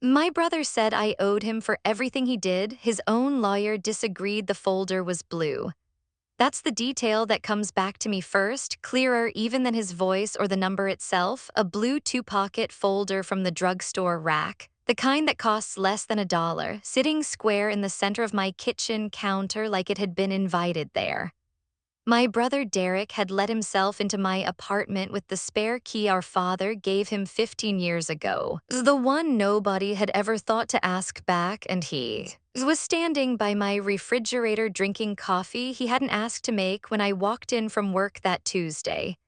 My brother said I owed him for everything he did. His own lawyer disagreed the folder was blue. That's the detail that comes back to me first, clearer even than his voice or the number itself, a blue two-pocket folder from the drugstore rack, the kind that costs less than $1, sitting square in the center of my kitchen counter like it had been invited there. My brother Derek had let himself into my apartment with the spare key our father gave him 15 years ago, the one nobody had ever thought to ask back, and he was standing by my refrigerator drinking coffee he hadn't asked to make when I walked in from work that Tuesday.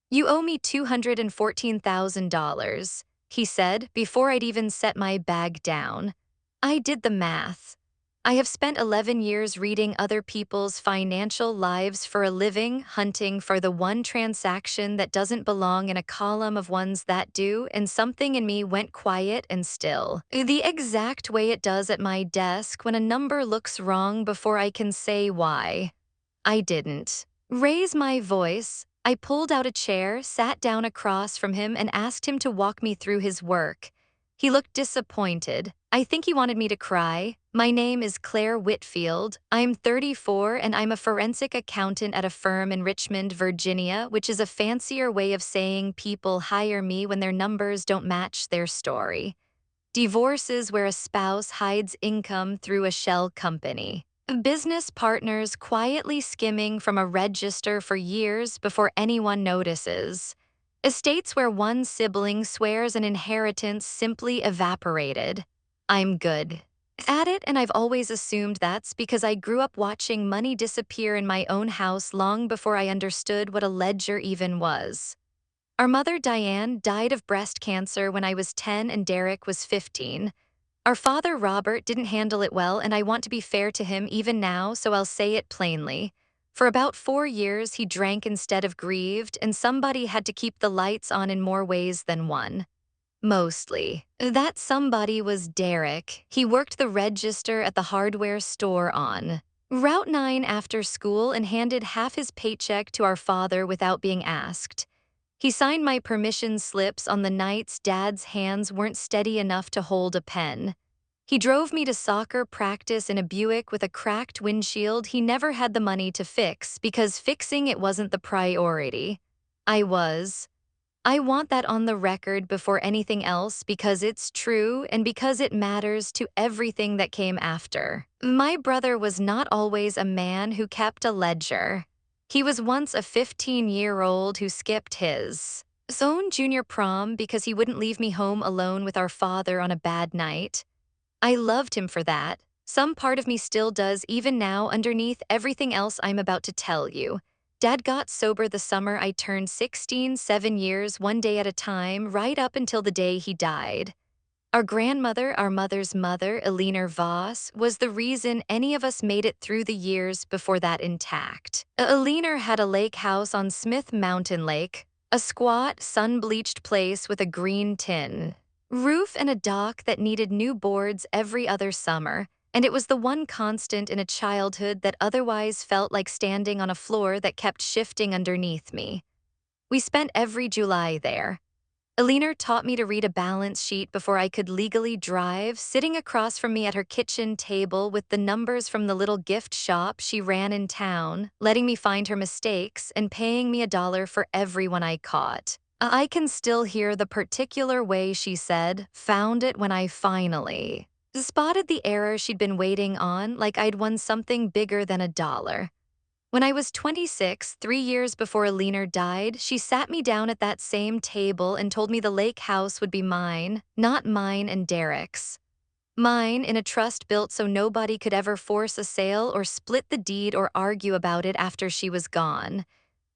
"You owe me $214,000, he said before I'd even set my bag down. I did the math. I have spent 11 years reading other people's financial lives for a living, hunting for the one transaction that doesn't belong in a column of ones that do, and something in me went quiet and still. The exact way it does at my desk when a number looks wrong before I can say why. I didn't raise my voice. I pulled out a chair, sat down across from him, and asked him to walk me through his work. He looked disappointed. I think he wanted me to cry. "My name is Claire Whitfield. I'm 34 and I'm a forensic accountant at a firm in Richmond, Virginia, which is a fancier way of saying people hire me when their numbers don't match their story. Divorce is where a spouse hides income through a shell company. Business partners quietly skimming from a register for years before anyone notices. Estates where one sibling swears an inheritance simply evaporated. I'm good at it, and I've always assumed that's because I grew up watching money disappear in my own house long before I understood what a ledger even was. Our mother, Diane, died of breast cancer when I was 10 and Derek was 15. Our father, Robert, didn't handle it well, and I want to be fair to him even now, so I'll say it plainly. For about 4 years, he drank instead of grieved, and somebody had to keep the lights on in more ways than one. Mostly. That somebody was Derek. He worked the register at the hardware store on Route 9 after school and handed half his paycheck to our father without being asked. He signed my permission slips on the nights Dad's hands weren't steady enough to hold a pen. He drove me to soccer practice in a Buick with a cracked windshield he never had the money to fix because fixing it wasn't the priority. I was. I want that on the record before anything else because it's true and because it matters to everything that came after. My brother was not always a man who kept a ledger. He was once a 15-year-old who skipped his own junior prom because he wouldn't leave me home alone with our father on a bad night. I loved him for that. Some part of me still does even now underneath everything else I'm about to tell you. Dad got sober the summer I turned 16, 7 years, one day at a time, right up until the day he died. Our grandmother, our mother's mother, Eleanor Voss, was the reason any of us made it through the years before that intact. Eleanor had a lake house on Smith Mountain Lake, a squat, sun-bleached place with a green tin roof and a dock that needed new boards every other summer, and it was the one constant in a childhood that otherwise felt like standing on a floor that kept shifting underneath me. We spent every July there. Eleanor taught me to read a balance sheet before I could legally drive, sitting across from me at her kitchen table with the numbers from the little gift shop she ran in town, letting me find her mistakes and paying me $1 for every one I caught. I can still hear the particular way she said, "Found it when I finally spotted the error she'd been waiting on, like I'd won something bigger than $1. When I was 26, 3 years before Eleanor died, she sat me down at that same table and told me the lake house would be mine, not mine and Derek's. Mine in a trust built so nobody could ever force a sale or split the deed or argue about it after she was gone.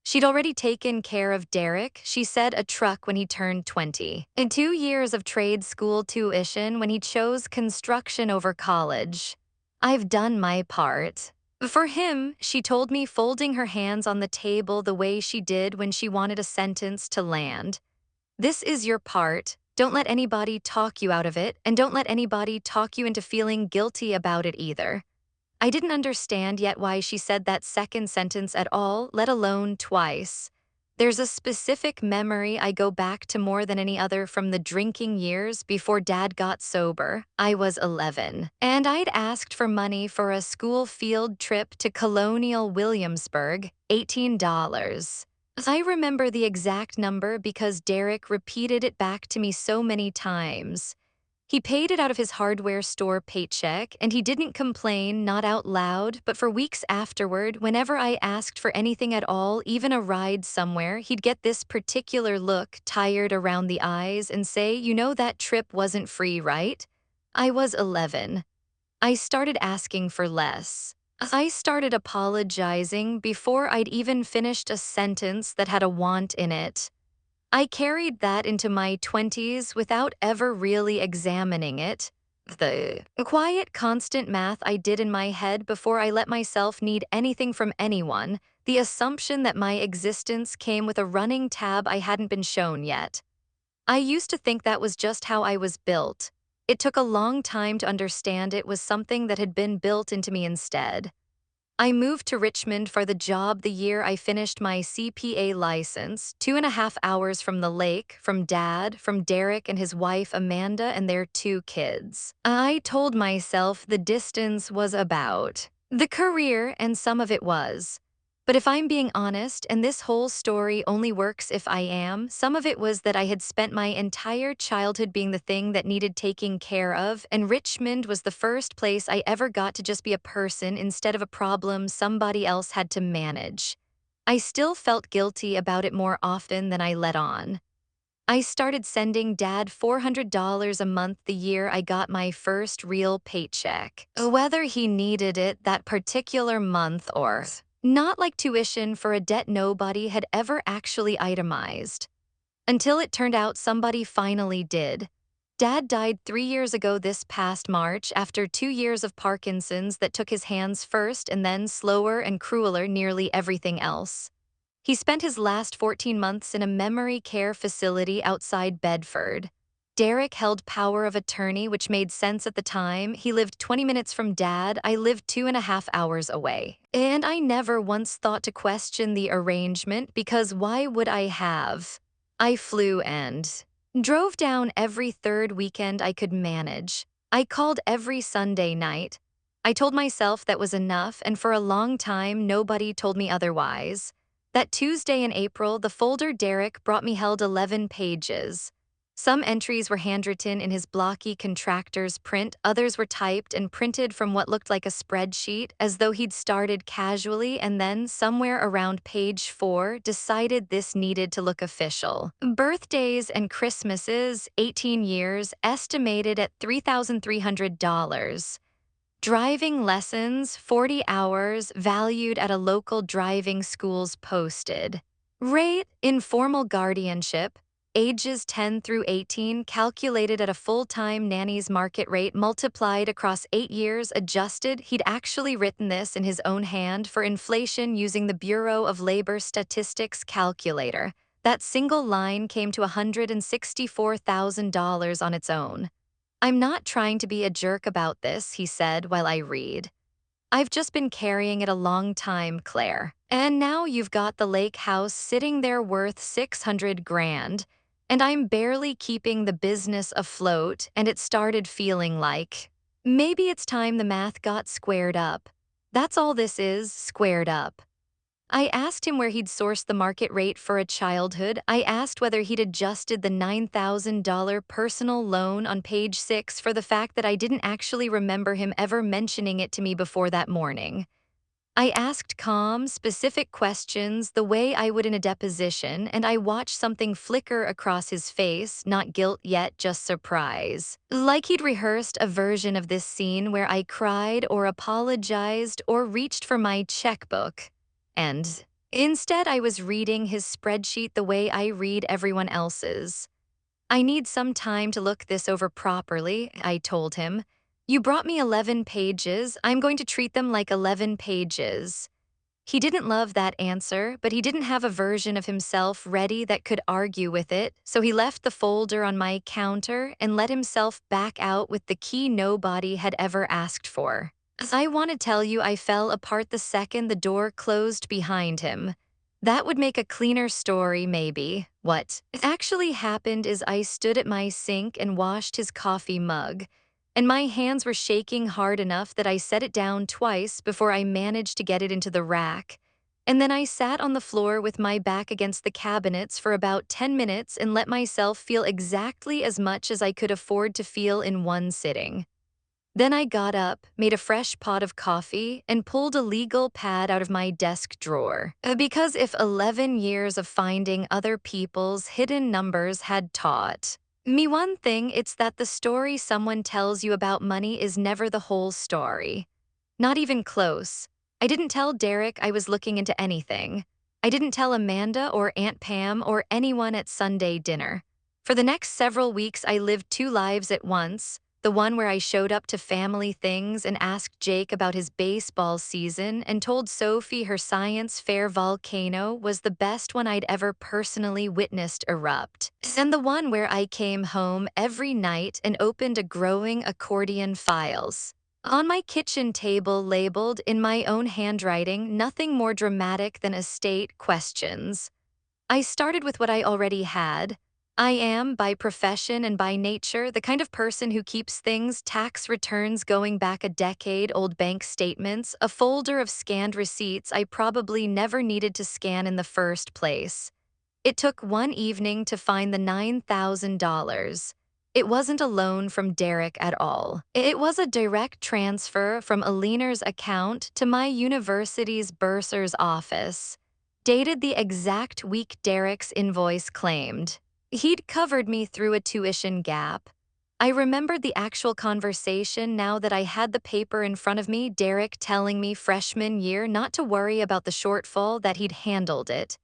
She'd already taken care of Derek, she said, a truck when he turned 20, and 2 years of trade school tuition when he chose construction over college. I've done my part. For him, she told me, folding her hands on the table the way she did when she wanted a sentence to land. "This is your part. Don't let anybody talk you out of it, and don't let anybody talk you into feeling guilty about it either." I didn't understand yet why she said that second sentence at all, let alone twice. There's a specific memory I go back to more than any other from the drinking years before Dad got sober. I was 11, and I'd asked for money for a school field trip to Colonial Williamsburg, $18. I remember the exact number because Derek repeated it back to me so many times. He paid it out of his hardware store paycheck, and he didn't complain, not out loud, but for weeks afterward, whenever I asked for anything at all, even a ride somewhere, he'd get this particular look, tired around the eyes, and say, "You know that trip wasn't free, right?" I was 11. I started asking for less. I started apologizing before I'd even finished a sentence that had a want in it. I carried that into my 20s without ever really examining it. The quiet, constant math I did in my head before I let myself need anything from anyone, the assumption that my existence came with a running tab I hadn't been shown yet. I used to think that was just how I was built. It took a long time to understand it was something that had been built into me instead. I moved to Richmond for the job the year I finished my CPA license, 2.5 hours from the lake, from Dad, from Derek and his wife Amanda and their 2 kids. I told myself the distance was about the career, and some of it was. But if I'm being honest, and this whole story only works if I am, some of it was that I had spent my entire childhood being the thing that needed taking care of, and Richmond was the first place I ever got to just be a person instead of a problem somebody else had to manage. I still felt guilty about it more often than I let on. I started sending Dad $400 a month the year I got my first real paycheck, whether he needed it that particular month or not, like tuition for a debt nobody had ever actually itemized. Until it turned out somebody finally did. Dad died 3 years ago this past March after 2 years of Parkinson's that took his hands first and then slower and crueler nearly everything else. He spent his last 14 months in a memory care facility outside Bedford. Derek held power of attorney, which made sense at the time. He lived 20 minutes from Dad. I lived 2.5 hours away. And I never once thought to question the arrangement because why would I have? I flew and drove down every third weekend I could manage. I called every Sunday night. I told myself that was enough, and for a long time, nobody told me otherwise. That Tuesday in April, the folder Derek brought me held 11 pages. Some entries were handwritten in his blocky contractor's print, others were typed and printed from what looked like a spreadsheet, as though he'd started casually and then, somewhere around page 4, decided this needed to look official. Birthdays and Christmases, 18 years, estimated at $3,300. Driving lessons, 40 hours, valued at a local driving school's posted. Rate, informal guardianship, ages 10 through 18, calculated at a full-time nanny's market rate multiplied across 8 years, adjusted. He'd actually written this in his own hand for inflation using the Bureau of Labor Statistics calculator. That single line came to $164,000 on its own. "I'm not trying to be a jerk about this," he said while I read. "I've just been carrying it a long time, Claire. And now you've got the lake house sitting there worth 600 grand, and I'm barely keeping the business afloat, and it started feeling like maybe it's time the math got squared up. That's all this is, squared up." I asked him where he'd sourced the market rate for a childhood. I asked whether he'd adjusted the $9,000 personal loan on page 6 for the fact that I didn't actually remember him ever mentioning it to me before that morning. I asked calm, specific questions the way I would in a deposition, and I watched something flicker across his face, not guilt yet, just surprise. Like he'd rehearsed a version of this scene where I cried or apologized or reached for my checkbook. And instead, I was reading his spreadsheet the way I read everyone else's. "I need some time to look this over properly," I told him. "You brought me 11 pages. I'm going to treat them like 11 pages." He didn't love that answer, but he didn't have a version of himself ready that could argue with it, so he left the folder on my counter and let himself back out with the key nobody had ever asked for. I want to tell you I fell apart the second the door closed behind him. That would make a cleaner story, maybe. What actually happened is I stood at my sink and washed his coffee mug, and my hands were shaking hard enough that I set it down twice before I managed to get it into the rack. And then I sat on the floor with my back against the cabinets for about 10 minutes and let myself feel exactly as much as I could afford to feel in one sitting. Then I got up, made a fresh pot of coffee, and pulled a legal pad out of my desk drawer. Because if 11 years of finding other people's hidden numbers had taught me one thing, it's that the story someone tells you about money is never the whole story. Not even close. I didn't tell Derek I was looking into anything. I didn't tell Amanda or Aunt Pam or anyone at Sunday dinner. For the next several weeks, I lived two lives at once. The one where I showed up to family things and asked Jake about his baseball season and told Sophie her science fair volcano was the best one I'd ever personally witnessed erupt. And the one where I came home every night and opened a growing accordion files. On my kitchen table, labeled in my own handwriting, nothing more dramatic than estate questions. I started with what I already had. I am, by profession and by nature, the kind of person who keeps things, tax returns going back a decade, old bank statements, a folder of scanned receipts I probably never needed to scan in the first place. It took one evening to find the $9,000. It wasn't a loan from Derek at all. It was a direct transfer from Aliner's account to my university's bursar's office, dated the exact week Derek's invoice claimed. He'd covered me through a tuition gap. I remembered the actual conversation now that I had the paper in front of me, Derek telling me freshman year not to worry about the shortfall, that he'd handled it.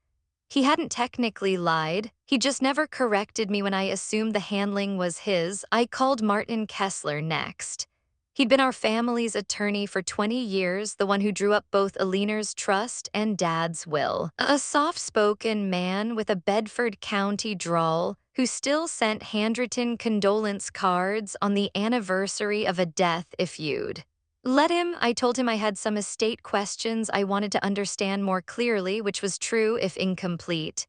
He hadn't technically lied. He just never corrected me when I assumed the handling was his. I called Martin Kessler next. He'd been our family's attorney for 20 years, the one who drew up both Aliner's trust and Dad's will. A soft-spoken man with a Bedford County drawl who still sent handwritten condolence cards on the anniversary of a death if you'd let him. I told him I had some estate questions I wanted to understand more clearly, which was true if incomplete.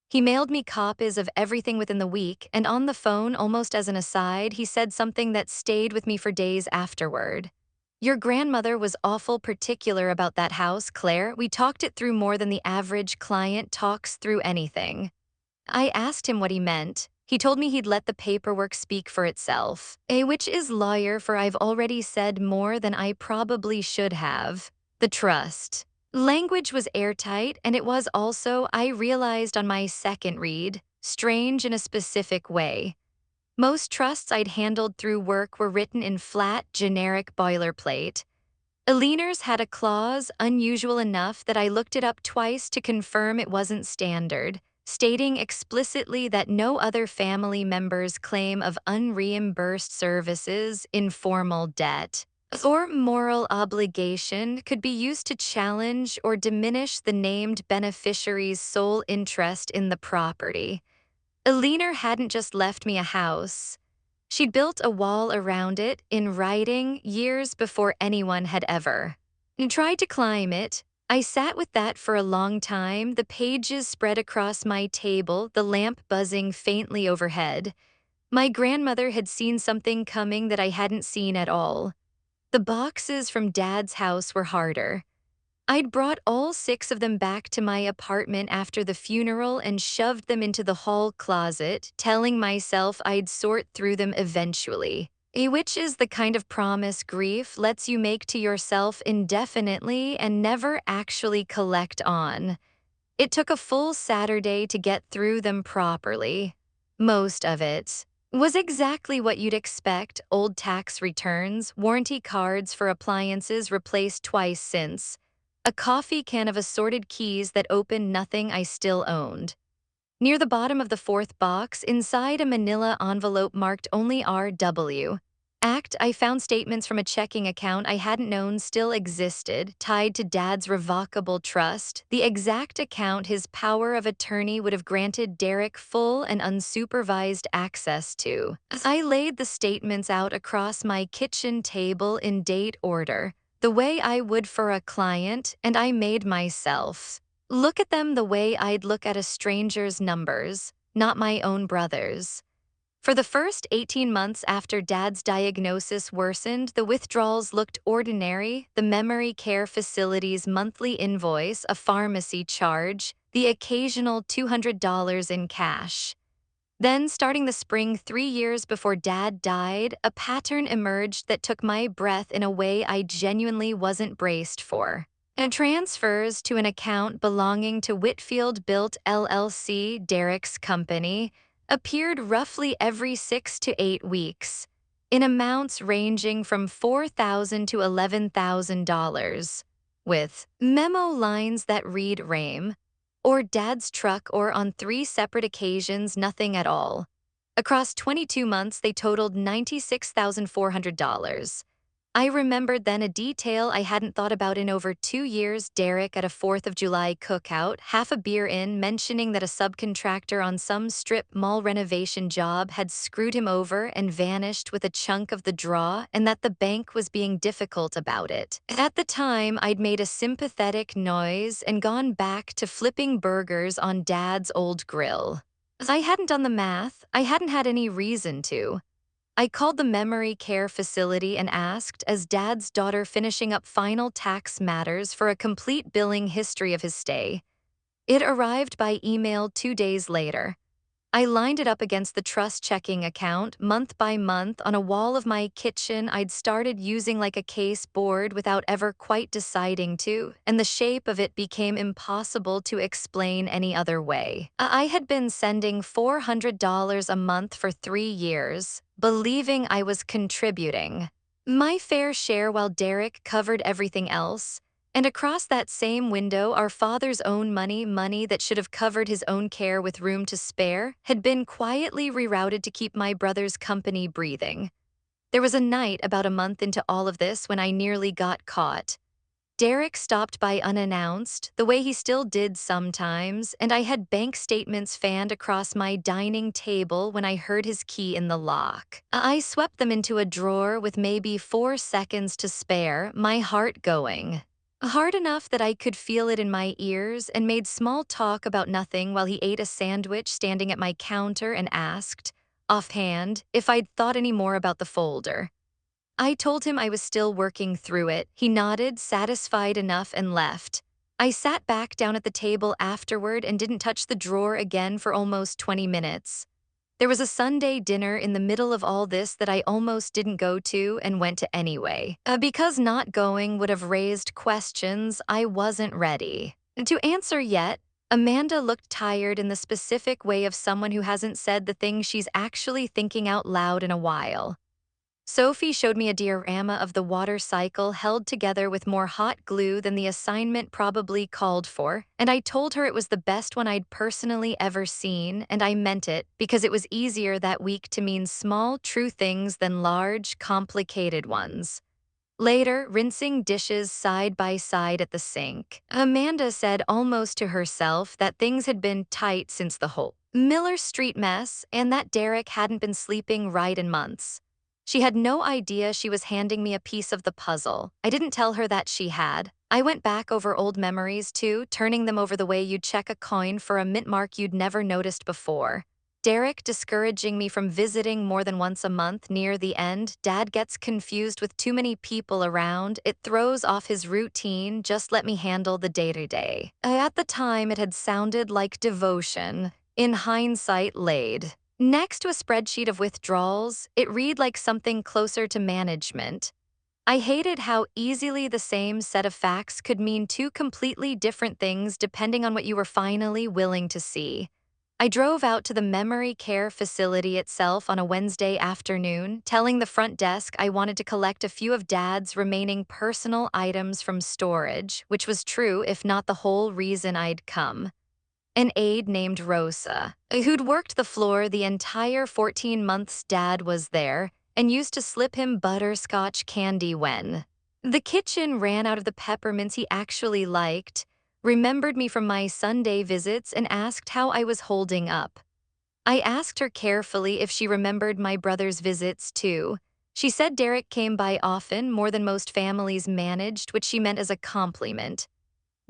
He mailed me copies of everything within the week, and on the phone, almost as an aside, he said something that stayed with me for days afterward. "Your grandmother was awful particular about that house, Claire. We talked it through more than the average client talks through anything." I asked him what he meant. He told me he'd let the paperwork speak for itself. Which is lawyer, for I've already said more than I probably should have. The trust language was airtight, and it was also, I realized on my second read, strange in a specific way. Most trusts I'd handled through work were written in flat, generic boilerplate. Aliner's had a clause unusual enough that I looked it up twice to confirm it wasn't standard, stating explicitly that no other family member's claim of unreimbursed services, informal debt, or moral obligation could be used to challenge or diminish the named beneficiary's sole interest in the property. Aliner hadn't just left me a house. She'd built a wall around it, in writing, years before anyone had ever tried to climb it. I sat with that for a long time, the pages spread across my table, the lamp buzzing faintly overhead. My grandmother had seen something coming that I hadn't seen at all. The boxes from Dad's house were harder. I'd brought all 6 of them back to my apartment after the funeral and shoved them into the hall closet, telling myself I'd sort through them eventually. Which is the kind of promise grief lets you make to yourself indefinitely and never actually collect on. It took a full Saturday to get through them properly. Most of it was exactly what you'd expect: old tax returns, warranty cards for appliances replaced twice since, a coffee can of assorted keys that opened nothing I still owned. Near the bottom of the 4th box, inside a manila envelope marked only RW Act, I found statements from a checking account I hadn't known still existed, tied to Dad's revocable trust, the exact account his power of attorney would have granted Derek full and unsupervised access to. I laid the statements out across my kitchen table in date order, the way I would for a client, and I made myself look at them the way I'd look at a stranger's numbers, not my own brother's. For the first 18 months after Dad's diagnosis worsened, the withdrawals looked ordinary: the memory care facility's monthly invoice, a pharmacy charge, the occasional $200 in cash. Then, starting the spring 3 years before Dad died, a pattern emerged that took my breath in a way I genuinely wasn't braced for. And transfers to an account belonging to Whitfield Built LLC, Derek's company, appeared roughly every 6 to 8 weeks, in amounts ranging from $4,000 to $11,000, with memo lines that read "Rame" or "Dad's truck," or on 3 separate occasions, nothing at all. Across 22 months, they totaled $96,400. I remembered then a detail I hadn't thought about in over 2 years: Derek at a 4th of July cookout, half a beer in, mentioning that a subcontractor on some strip mall renovation job had screwed him over and vanished with a chunk of the draw, and that the bank was being difficult about it. At the time, I'd made a sympathetic noise and gone back to flipping burgers on Dad's old grill. I hadn't done the math. I hadn't had any reason to. I called the memory care facility and asked, as Dad's daughter finishing up final tax matters, for a complete billing history of his stay. It arrived by email 2 days later. I lined it up against the trust checking account, month by month, on a wall of my kitchen I'd started using like a case board without ever quite deciding to, and the shape of it became impossible to explain any other way. I had been sending $400 a month for 3 years, believing I was contributing my fair share while Derek covered everything else. And across that same window, our father's own money that should have covered his own care with room to spare, had been quietly rerouted to keep my brother's company breathing. There was a night about a month into all of this when I nearly got caught. Derek stopped by unannounced, the way he still did sometimes, and I had bank statements fanned across my dining table when I heard his key in the lock. I swept them into a drawer with maybe 4 seconds to spare, my heart going hard enough that I could feel it in my ears, and made small talk about nothing while he ate a sandwich standing at my counter and asked, offhand, if I'd thought any more about the folder. I told him I was still working through it. He nodded, satisfied enough, and left. I sat back down at the table afterward and didn't touch the drawer again for almost 20 minutes. There was a Sunday dinner in the middle of all this that I almost didn't go to and went to anyway. Because not going would have raised questions I wasn't ready to answer yet. Amanda looked tired in the specific way of someone who hasn't said the thing she's actually thinking out loud in a while. Sophie showed me a diorama of the water cycle held together with more hot glue than the assignment probably called for, and I told her it was the best one I'd personally ever seen, and I meant it, because it was easier that week to mean small, true things than large, complicated ones. Later, rinsing dishes side by side at the sink, Amanda said almost to herself that things had been tight since the whole Miller Street mess, and that Derek hadn't been sleeping right in months. She had no idea she was handing me a piece of the puzzle. I didn't tell her that she had. I went back over old memories too, turning them over the way you'd check a coin for a mint mark you'd never noticed before. Derek discouraging me from visiting more than once a month near the end. Dad gets confused with too many people around. It throws off his routine. Just let me handle the day-to-day. At the time, it had sounded like devotion. In hindsight, laid next to a spreadsheet of withdrawals, it read like something closer to management. I hated how easily the same set of facts could mean two completely different things depending on what you were finally willing to see. I drove out to the memory care facility itself on a Wednesday afternoon, telling the front desk I wanted to collect a few of Dad's remaining personal items from storage, which was true if not the whole reason I'd come. An aide named Rosa, who'd worked the floor the entire 14 months Dad was there, and used to slip him butterscotch candy when the kitchen ran out of the peppermints he actually liked, remembered me from my Sunday visits and asked how I was holding up. I asked her carefully if she remembered my brother's visits too. She said Derek came by often, more than most families managed, which she meant as a compliment.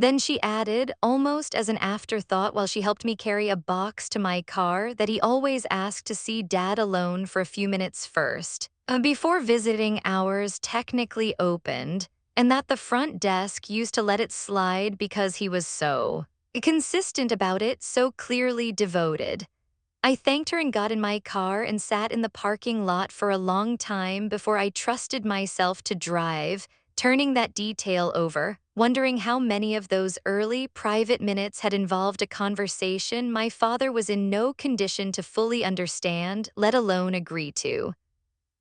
Then she added, almost as an afterthought while she helped me carry a box to my car, that he always asked to see Dad alone for a few minutes first, before visiting hours technically opened, and that the front desk used to let it slide because he was so consistent about it, so clearly devoted. I thanked her and got in my car and sat in the parking lot for a long time before I trusted myself to drive, turning that detail over, wondering how many of those early, private minutes had involved a conversation my father was in no condition to fully understand, let alone agree to.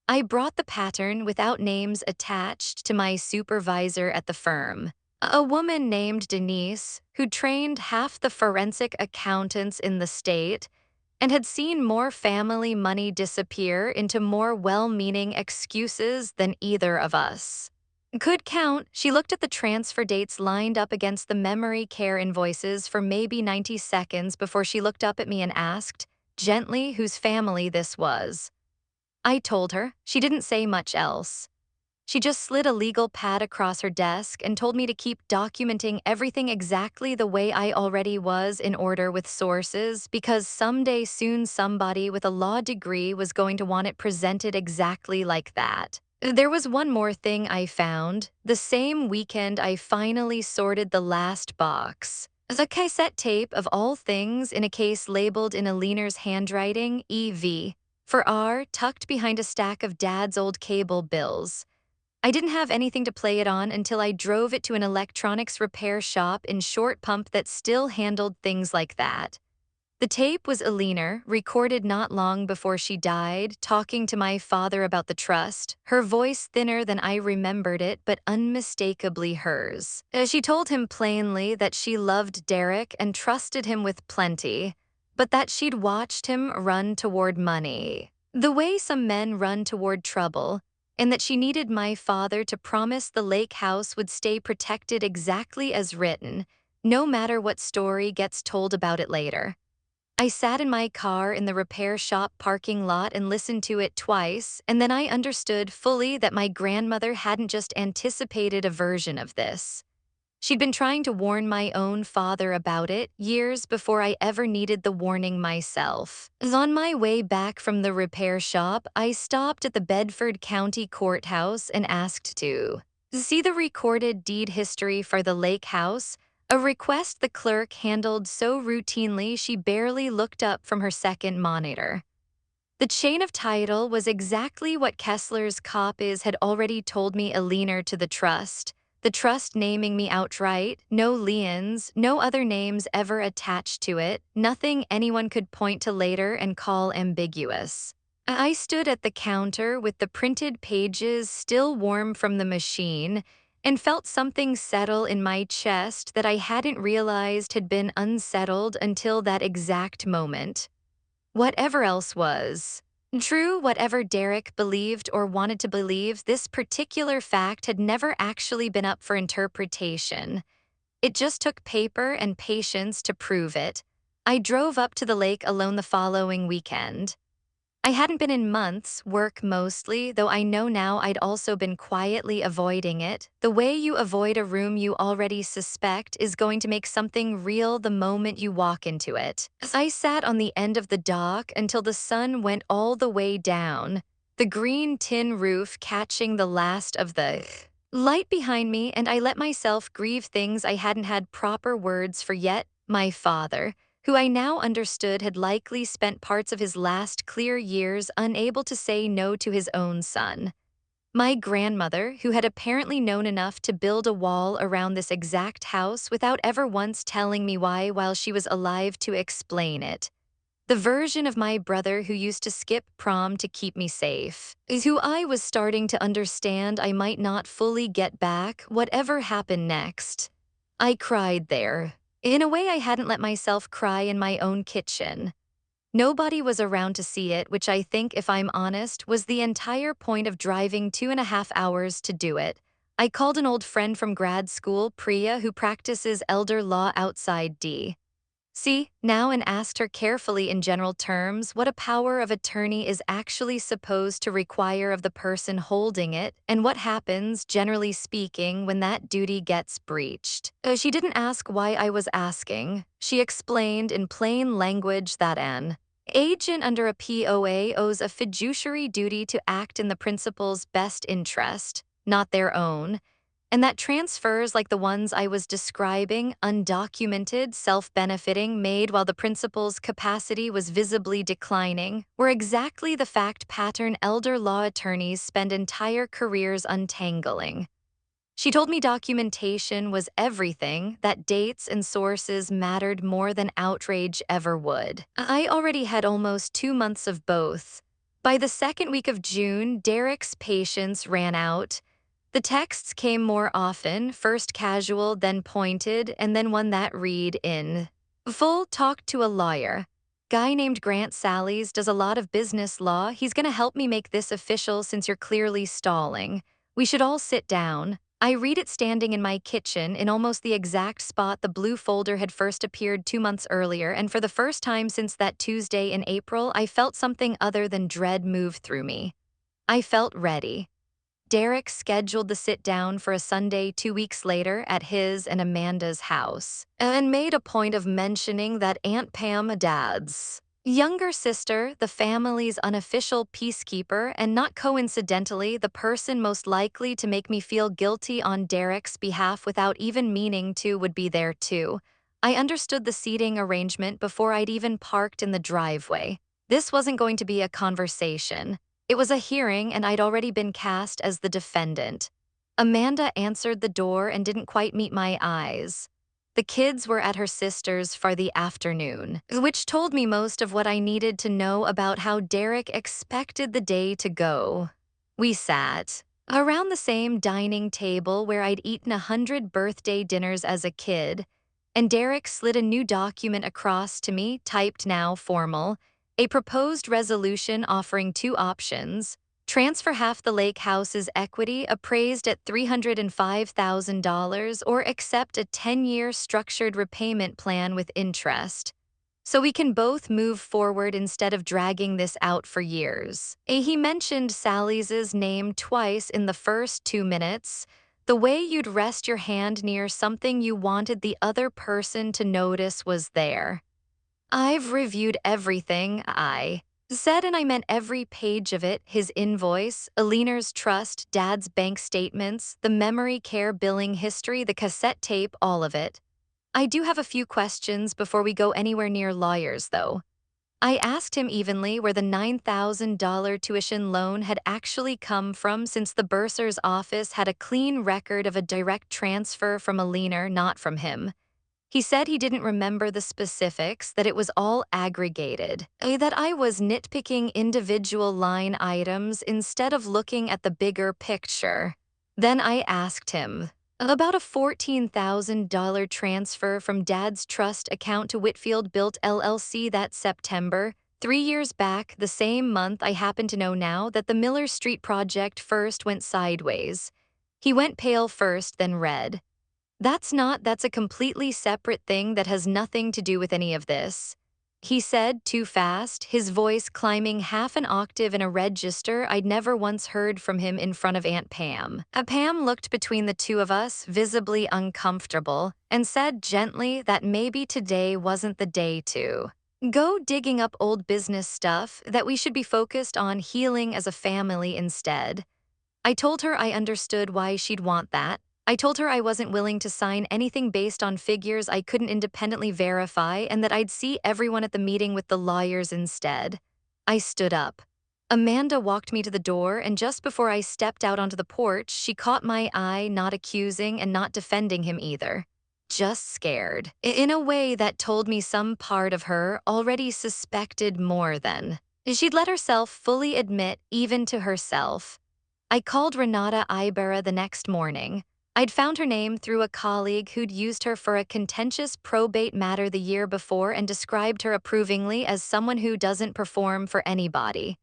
I brought the pattern without names attached to my supervisor at the firm, a woman named Denise, who trained half the forensic accountants in the state and had seen more family money disappear into more well-meaning excuses than either of us could count. She looked at the transfer dates lined up against the memory care invoices for maybe 90 seconds before she looked up at me and asked, gently, whose family this was. I told her. She didn't say much else. She just slid a legal pad across her desk and told me to keep documenting everything exactly the way I already was, in order with sources, because someday soon somebody with a law degree was going to want it presented exactly like that. There was one more thing I found. The same weekend I finally sorted the last box. A cassette tape of all things, in a case labeled in Aliner's handwriting, EV, for R, tucked behind a stack of Dad's old cable bills. I didn't have anything to play it on until I drove it to an electronics repair shop in Short Pump that still handled things like that. The tape was Aliner, recorded not long before she died, talking to my father about the trust, her voice thinner than I remembered it, but unmistakably hers. She told him plainly that she loved Derek and trusted him with plenty, but that she'd watched him run toward money, the way some men run toward trouble, and that she needed my father to promise the lake house would stay protected exactly as written, no matter what story gets told about it later. I sat in my car in the repair shop parking lot and listened to it twice, and then I understood fully that my grandmother hadn't just anticipated a version of this. She'd been trying to warn my own father about it years before I ever needed the warning myself. On my way back from the repair shop, I stopped at the Bedford County Courthouse and asked to see the recorded deed history for the lake house, a request the clerk handled so routinely she barely looked up from her second monitor. The chain of title was exactly what Kessler's copies had already told me, a leaner to the trust naming me outright, no liens, no other names ever attached to it, nothing anyone could point to later and call ambiguous. I stood at the counter with the printed pages still warm from the machine and felt something settle in my chest that I hadn't realized had been unsettled until that exact moment. Whatever else was true, whatever Derek believed or wanted to believe, this particular fact had never actually been up for interpretation. It just took paper and patience to prove it. I drove up to the lake alone the following weekend. I hadn't been in months, work mostly, though I know now I'd also been quietly avoiding it. The way you avoid a room you already suspect is going to make something real the moment you walk into it. As I sat on the end of the dock until the sun went all the way down, the green tin roof catching the last of the light behind me, and I let myself grieve things I hadn't had proper words for yet. My father, who I now understood had likely spent parts of his last clear years unable to say no to his own son. My grandmother, who had apparently known enough to build a wall around this exact house without ever once telling me why while she was alive to explain it. The version of my brother who used to skip prom to keep me safe, who I was starting to understand I might not fully get back, whatever happened next. I cried there, in a way I hadn't let myself cry in my own kitchen. Nobody was around to see it, which I think, if I'm honest, was the entire point of driving 2.5 hours to do it. I called an old friend from grad school, Priya, who practices elder law outside D. See, now and asked her carefully in general terms what a power of attorney is actually supposed to require of the person holding it, and what happens, generally speaking, when that duty gets breached. She didn't ask why I was asking. She explained in plain language that an agent under a POA owes a fiduciary duty to act in the principal's best interest, not their own, and that transfers like the ones I was describing, undocumented, self-benefiting, made while the principal's capacity was visibly declining, were exactly the fact pattern elder law attorneys spend entire careers untangling. She told me documentation was everything, that dates and sources mattered more than outrage ever would. I already had almost 2 months of both. By the second week of June, Derek's patience ran out. The texts came more often, first casual, then pointed, and then one that read in full, talked to a lawyer. Guy named Grant Sallis does a lot of business law. He's gonna help me make this official since you're clearly stalling. We should all sit down. I read it standing in my kitchen in almost the exact spot the blue folder had first appeared 2 months earlier, and for the first time since that Tuesday in April, I felt something other than dread move through me. I felt ready. Derek scheduled the sit-down for a Sunday 2 weeks later at his and Amanda's house, and made a point of mentioning that Aunt Pam, Dad's younger sister, the family's unofficial peacekeeper, and not coincidentally the person most likely to make me feel guilty on Derek's behalf without even meaning to, would be there too. I understood the seating arrangement before I'd even parked in the driveway. This wasn't going to be a conversation. It was a hearing, and I'd already been cast as the defendant. Amanda answered the door and didn't quite meet my eyes. The kids were at her sister's for the afternoon, which told me most of what I needed to know about how Derek expected the day to go. We sat around the same dining table where I'd eaten 100 birthday dinners as a kid, and Derek slid a new document across to me, typed now formal, a proposed resolution offering two options: transfer half the lake house's equity appraised at $305,000 or accept a 10-year structured repayment plan with interest. So we can both move forward instead of dragging this out for years. He mentioned Sally's name twice in the first 2 minutes, the way you'd rest your hand near something you wanted the other person to notice was there. I've reviewed everything, I said, and I meant every page of it: his invoice, Alina's trust, Dad's bank statements, the memory care billing history, the cassette tape, all of it. I do have a few questions before we go anywhere near lawyers, though. I asked him evenly where the $9,000 tuition loan had actually come from, since the bursar's office had a clean record of a direct transfer from Alina, not from him. He said he didn't remember the specifics, that it was all aggregated, that I was nitpicking individual line items instead of looking at the bigger picture. Then I asked him about a $14,000 transfer from Dad's trust account to Whitfield Built LLC that September, 3 years back, the same month I happen to know now that the Miller Street project first went sideways. He went pale first, then red. That's a completely separate thing that has nothing to do with any of this. He said too fast, his voice climbing half an octave in a register I'd never once heard from him in front of Aunt Pam. Pam looked between the two of us, visibly uncomfortable, and said gently that maybe today wasn't the day to go digging up old business stuff, that we should be focused on healing as a family instead. I told her I understood why she'd want that. I told her I wasn't willing to sign anything based on figures I couldn't independently verify, and that I'd see everyone at the meeting with the lawyers instead. I stood up. Amanda walked me to the door, and just before I stepped out onto the porch, she caught my eye, not accusing and not defending him either. Just scared, in a way that told me some part of her already suspected more than she'd let herself fully admit, even to herself. I called Renata Ibarra the next morning. I'd found her name through a colleague who'd used her for a contentious probate matter the year before and described her approvingly as someone who doesn't perform for anybody.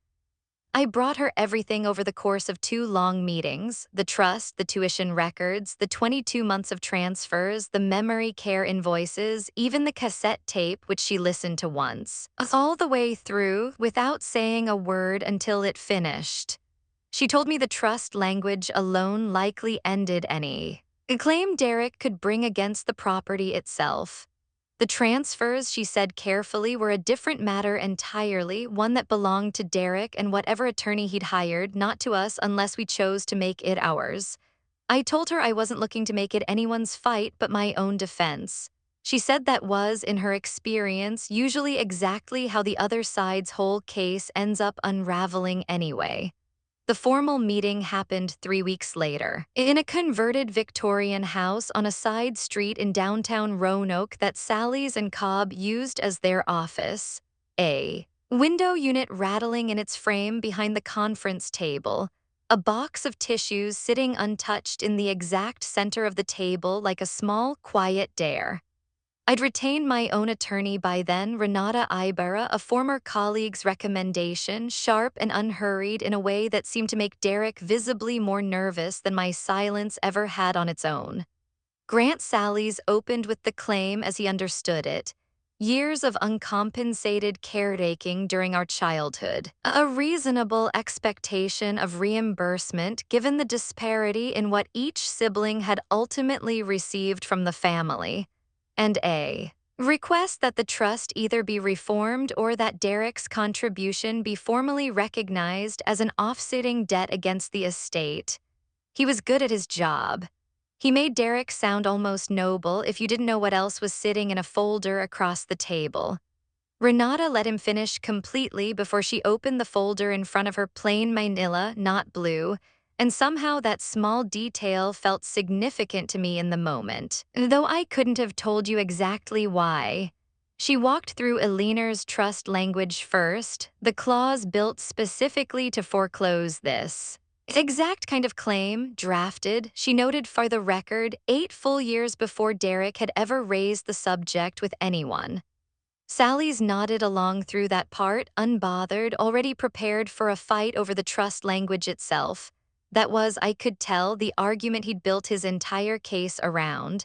I brought her everything over the course of 2 long meetings: the trust, the tuition records, the 22 months of transfers, the memory care invoices, even the cassette tape which she listened to once. All the way through, without saying a word until it finished. She told me the trust language alone likely ended any claim Derek could bring against the property itself. The transfers, she said carefully, were a different matter entirely, one that belonged to Derek and whatever attorney he'd hired, not to us unless we chose to make it ours. I told her I wasn't looking to make it anyone's fight but my own defense. She said that was, in her experience, usually exactly how the other side's whole case ends up unraveling anyway. The formal meeting happened 3 weeks later, in a converted Victorian house on a side street in downtown Roanoke that Sallis and Cobb used as their office. A window unit rattling in its frame behind the conference table, a box of tissues sitting untouched in the exact center of the table like a small, quiet dare. I'd retained my own attorney by then, Renata Ibarra, a former colleague's recommendation, sharp and unhurried in a way that seemed to make Derek visibly more nervous than my silence ever had on its own. Grant Sallis opened with the claim as he understood it: years of uncompensated caretaking during our childhood, a reasonable expectation of reimbursement given the disparity in what each sibling had ultimately received from the family, and a request that the trust either be reformed or that Derek's contribution be formally recognized as an offsetting debt against the estate. He was good at his job. He made Derek sound almost noble if you didn't know what else was sitting in a folder across the table. Renata let him finish completely before she opened the folder in front of her, plain manila, not blue, and somehow that small detail felt significant to me in the moment, though I couldn't have told you exactly why. She walked through Eliner's trust language first, the clause built specifically to foreclose this exact kind of claim, drafted, she noted for the record, 8 full years before Derek had ever raised the subject with anyone. Sallis nodded along through that part, unbothered, already prepared for a fight over the trust language itself. That was, I could tell, the argument he'd built his entire case around.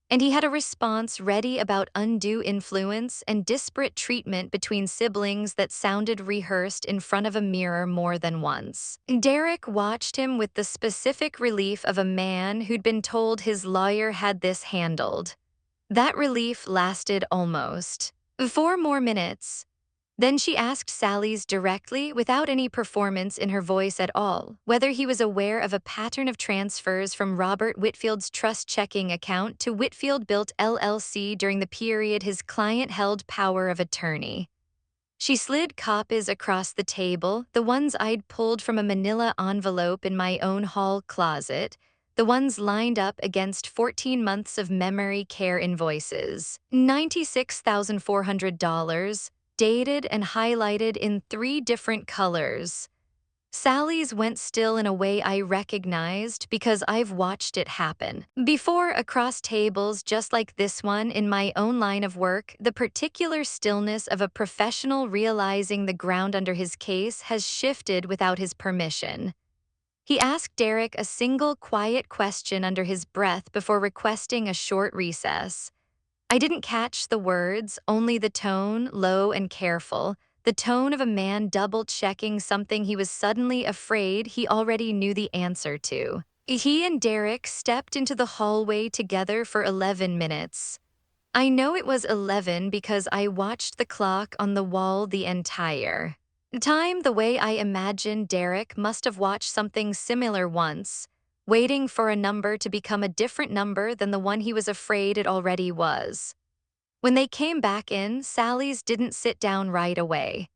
And he had a response ready about undue influence and disparate treatment between siblings that sounded rehearsed in front of a mirror more than once. Derek watched him with the specific relief of a man who'd been told his lawyer had this handled. That relief lasted almost 4 more minutes. Then she asked Sallis directly, without any performance in her voice at all, whether he was aware of a pattern of transfers from Robert Whitfield's trust checking account to Whitfield Built LLC during the period his client held power of attorney. She slid copies across the table, the ones I'd pulled from a manila envelope in my own hall closet, the ones lined up against 14 months of memory care invoices, $96,400, dated and highlighted in 3 different colors. Sallis went still in a way I recognized because I've watched it happen before across tables just like this one in my own line of work. The particular stillness of a professional realizing the ground under his case has shifted without his permission. He asked Derek a single quiet question under his breath before requesting a short recess. I didn't catch the words, only the tone, low and careful, the tone of a man double-checking something he was suddenly afraid he already knew the answer to. He and Derek stepped into the hallway together for 11 minutes. I know it was 11 because I watched the clock on the wall the entire time the way I imagined Derek must have watched something similar once, waiting for a number to become a different number than the one he was afraid it already was. When they came back in, Sallis didn't sit down right away.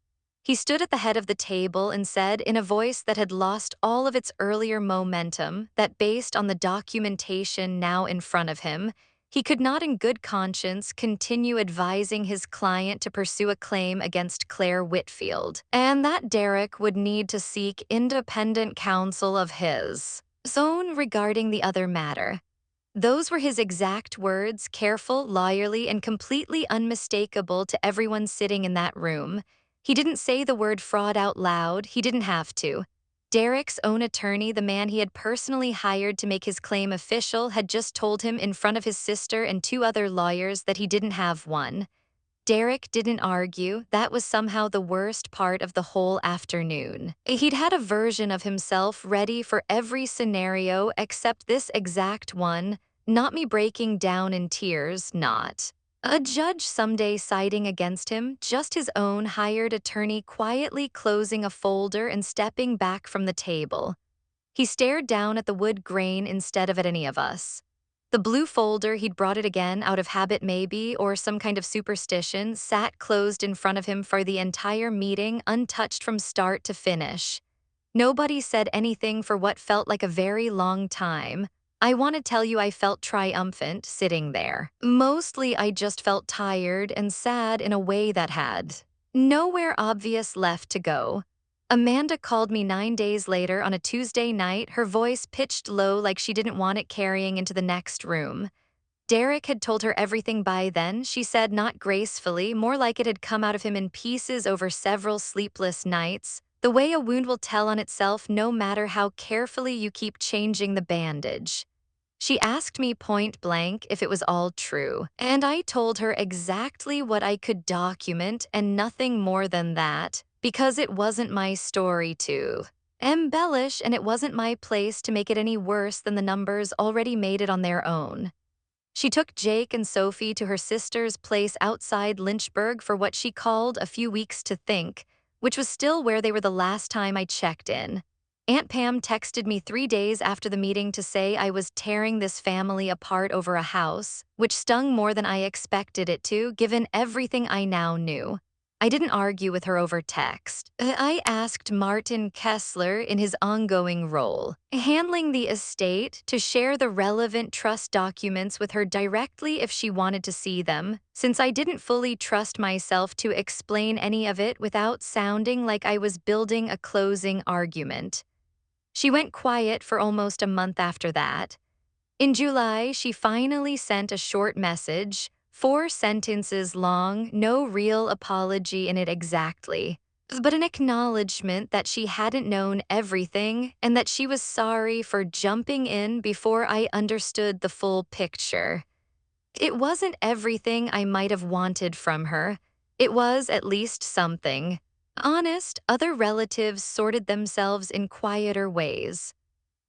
He stood at the head of the table and said, in a voice that had lost all of its earlier momentum, that based on the documentation now in front of him, he could not in good conscience continue advising his client to pursue a claim against Claire Whitfield, and that Derek would need to seek independent counsel of his own regarding the other matter. Those were his exact words, careful, lawyerly, and completely unmistakable to everyone sitting in that room. He didn't say the word fraud out loud, he didn't have to. Derek's own attorney, the man he had personally hired to make his claim official, had just told him in front of his sister and two other lawyers that he didn't have one. Derek didn't argue. That was somehow the worst part of the whole afternoon. He'd had a version of himself ready for every scenario except this exact one, not me breaking down in tears, not. A judge someday siding against him, just his own hired attorney quietly closing a folder and stepping back from the table. He stared down at the wood grain instead of at any of us. The blue folder, he'd brought it again, out of habit maybe, or some kind of superstition, sat closed in front of him for the entire meeting, untouched from start to finish. Nobody said anything for what felt like a very long time. I want to tell you I felt triumphant sitting there. Mostly I just felt tired and sad in a way that had nowhere obvious left to go. Amanda called me 9 days later on a Tuesday night, her voice pitched low like she didn't want it carrying into the next room. Derek had told her everything by then, she said, not gracefully, more like it had come out of him in pieces over several sleepless nights, the way a wound will tell on itself no matter how carefully you keep changing the bandage. She asked me point blank if it was all true, and I told her exactly what I could document and nothing more than that, because it wasn't my story to embellish and it wasn't my place to make it any worse than the numbers already made it on their own. She took Jake and Sophie to her sister's place outside Lynchburg for what she called a few weeks to think, which was still where they were the last time I checked in. Aunt Pam texted me 3 days after the meeting to say I was tearing this family apart over a house, which stung more than I expected it to, given everything I now knew. I didn't argue with her over text. I asked Martin Kessler, in his ongoing role, handling the estate, to share the relevant trust documents with her directly if she wanted to see them, since I didn't fully trust myself to explain any of it without sounding like I was building a closing argument. She went quiet for almost a month after that. In July, she finally sent a short message, 4 sentences long, no real apology in it exactly, but an acknowledgement that she hadn't known everything and that she was sorry for jumping in before I understood the full picture. It wasn't everything I might have wanted from her. It was at least something. Honest, other relatives sorted themselves in quieter ways.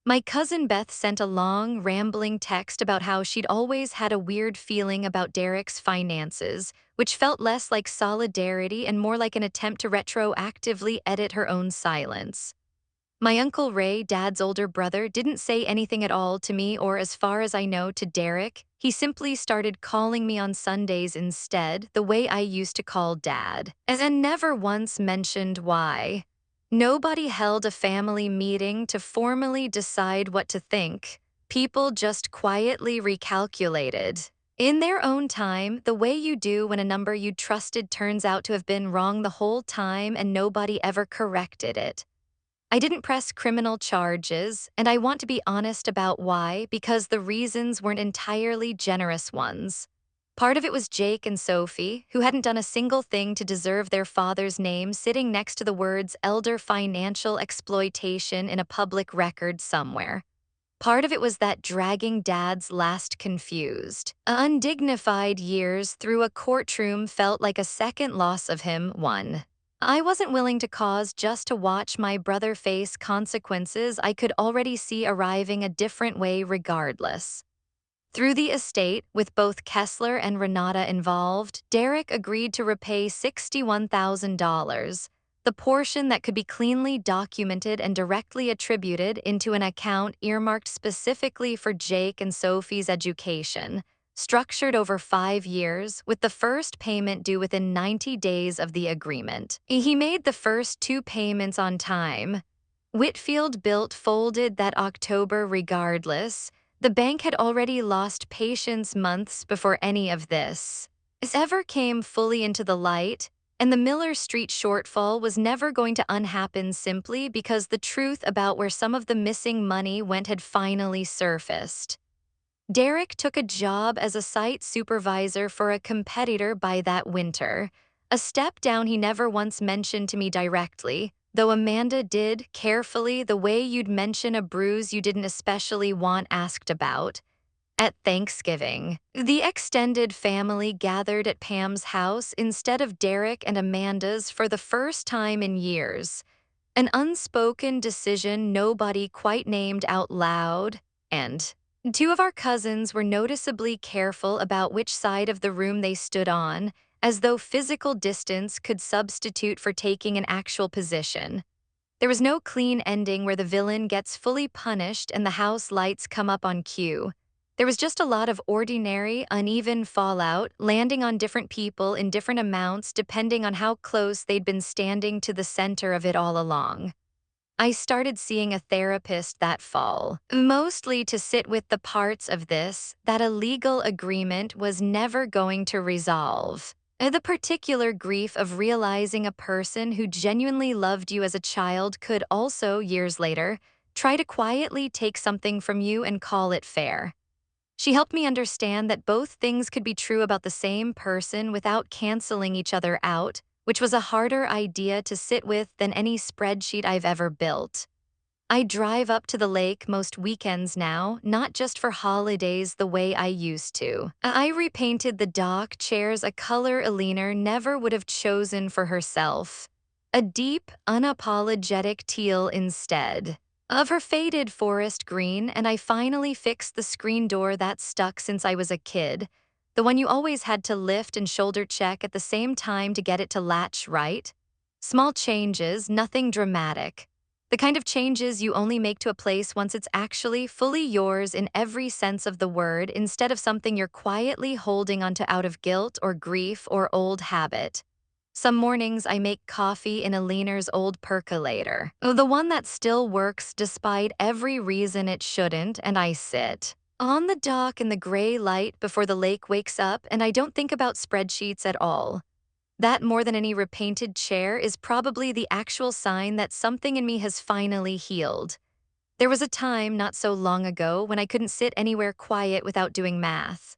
My cousin Beth sent a long, rambling text about how she'd always had a weird feeling about Derek's finances, which felt less like solidarity and more like an attempt to retroactively edit her own silence. My Uncle Ray, Dad's older brother, didn't say anything at all to me or, as far as I know, to Derek. He simply started calling me on Sundays instead, the way I used to call Dad, and never once mentioned why. Nobody held a family meeting to formally decide what to think. People just quietly recalculated. In their own time, the way you do when a number you trusted turns out to have been wrong the whole time and nobody ever corrected it. I didn't press criminal charges, and I want to be honest about why, because the reasons weren't entirely generous ones. Part of it was Jake and Sophie, who hadn't done a single thing to deserve their father's name sitting next to the words elder financial exploitation in a public record somewhere. Part of it was that dragging Dad's last confused, undignified years through a courtroom felt like a second loss of him, one I wasn't willing to cause just to watch my brother face consequences I could already see arriving a different way regardless. Through the estate, with both Kessler and Renata involved, Derek agreed to repay $61,000, the portion that could be cleanly documented and directly attributed into an account earmarked specifically for Jake and Sophie's education, structured over 5 years, with the first payment due within 90 days of the agreement. He made the first 2 payments on time. Whitfield Built folded that October regardless. The bank had already lost patience months before any of this ever came fully into the light, and the Miller Street shortfall was never going to unhappen simply because the truth about where some of the missing money went had finally surfaced. Derek took a job as a site supervisor for a competitor by that winter, A step down he never once mentioned to me directly, though Amanda did, carefully, the way you'd mention a bruise you didn't especially want asked about. At Thanksgiving, the extended family gathered at Pam's house instead of Derek and Amanda's for the first time in years. An unspoken decision nobody quite named out loud, and two of our cousins were noticeably careful about which side of the room they stood on, as though physical distance could substitute for taking an actual position. There was no clean ending where the villain gets fully punished and the house lights come up on cue. There was just a lot of ordinary, uneven fallout, landing on different people in different amounts depending on how close they'd been standing to the center of it all along. I started seeing a therapist that fall, mostly to sit with the parts of this that a legal agreement was never going to resolve. The particular grief of realizing a person who genuinely loved you as a child could also, years later, try to quietly take something from you and call it fair. She helped me understand that both things could be true about the same person without canceling each other out, which was a harder idea to sit with than any spreadsheet I've ever built. I drive up to the lake most weekends now, not just for holidays the way I used to. I repainted the dock chairs a color Alina never would have chosen for herself. A deep, unapologetic teal instead of her faded forest green, and I finally fixed the screen door that's stuck since I was a kid, the one you always had to lift and shoulder check at the same time to get it to latch right. Small changes, nothing dramatic. The kind of changes you only make to a place once it's actually fully yours in every sense of the word instead of something you're quietly holding onto out of guilt or grief or old habit. Some mornings I make coffee in Alina's old percolator, the one that still works despite every reason it shouldn't, and I sit on the dock in the gray light before the lake wakes up, and I don't think about spreadsheets at all. That, more than any repainted chair, is probably the actual sign that something in me has finally healed. There was a time not so long ago when I couldn't sit anywhere quiet without doing math.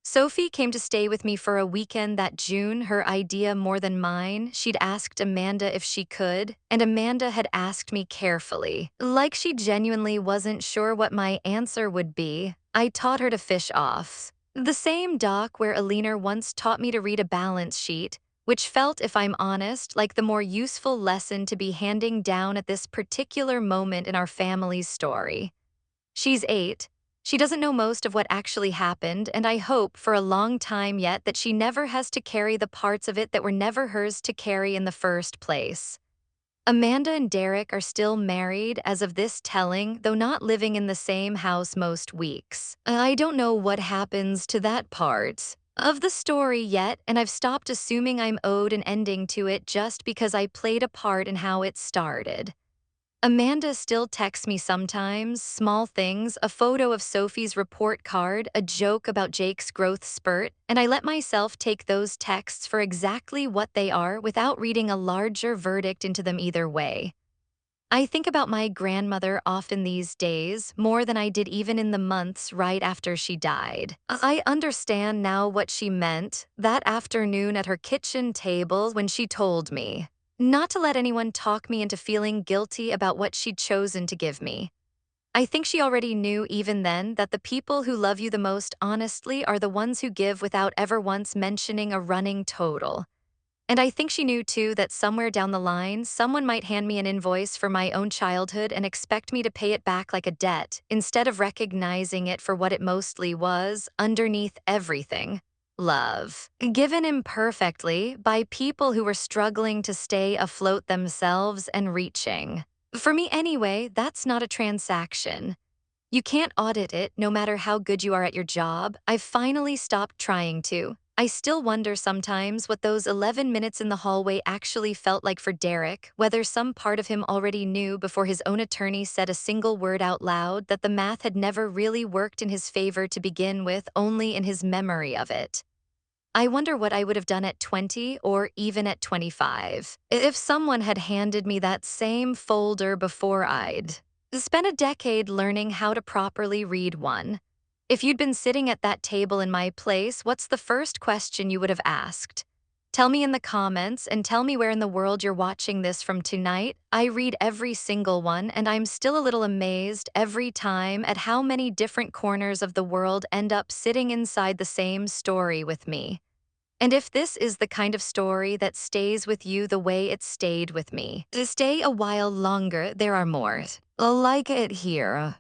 Sophie came to stay with me for a weekend that June, her idea more than mine. She'd asked Amanda if she could, and Amanda had asked me carefully. Like she genuinely wasn't sure what my answer would be, I taught her to fish off. The same dock where Alina once taught me to read a balance sheet, which felt, if I'm honest, like the more useful lesson to be handing down at this particular moment in our family's story. She's 8. She doesn't know most of what actually happened, and I hope for a long time yet that she never has to carry the parts of it that were never hers to carry in the first place. Amanda and Derek are still married as of this telling, though not living in the same house most weeks. I don't know what happens to that part of the story yet, and I've stopped assuming I'm owed an ending to it just because I played a part in how it started. Amanda still texts me sometimes, small things, a photo of Sophie's report card, a joke about Jake's growth spurt, and I let myself take those texts for exactly what they are without reading a larger verdict into them either way. I think about my grandmother often these days, more than I did even in the months right after she died. I understand now what she meant that afternoon at her kitchen table when she told me not to let anyone talk me into feeling guilty about what she'd chosen to give me. I think she already knew even then that the people who love you the most honestly are the ones who give without ever once mentioning a running total. And I think she knew too that somewhere down the line, someone might hand me an invoice for my own childhood and expect me to pay it back like a debt, instead of recognizing it for what it mostly was, underneath everything. Love. Given imperfectly by people who were struggling to stay afloat themselves and reaching. For me anyway, that's not a transaction. You can't audit it no matter how good you are at your job. I've finally stopped trying to. I still wonder sometimes what those 11 minutes in the hallway actually felt like for Derek, whether some part of him already knew before his own attorney said a single word out loud that the math had never really worked in his favor to begin with, only in his memory of it. I wonder what I would have done at 20 or even at 25 if someone had handed me that same folder before I'd spent a decade learning how to properly read one. If you'd been sitting at that table in my place, what's the first question you would have asked? Tell me in the comments and tell me where in the world you're watching this from tonight. I read every single one, and I'm still a little amazed every time at how many different corners of the world end up sitting inside the same story with me. And if this is the kind of story that stays with you the way it stayed with me, to stay a while longer, there are more like it here.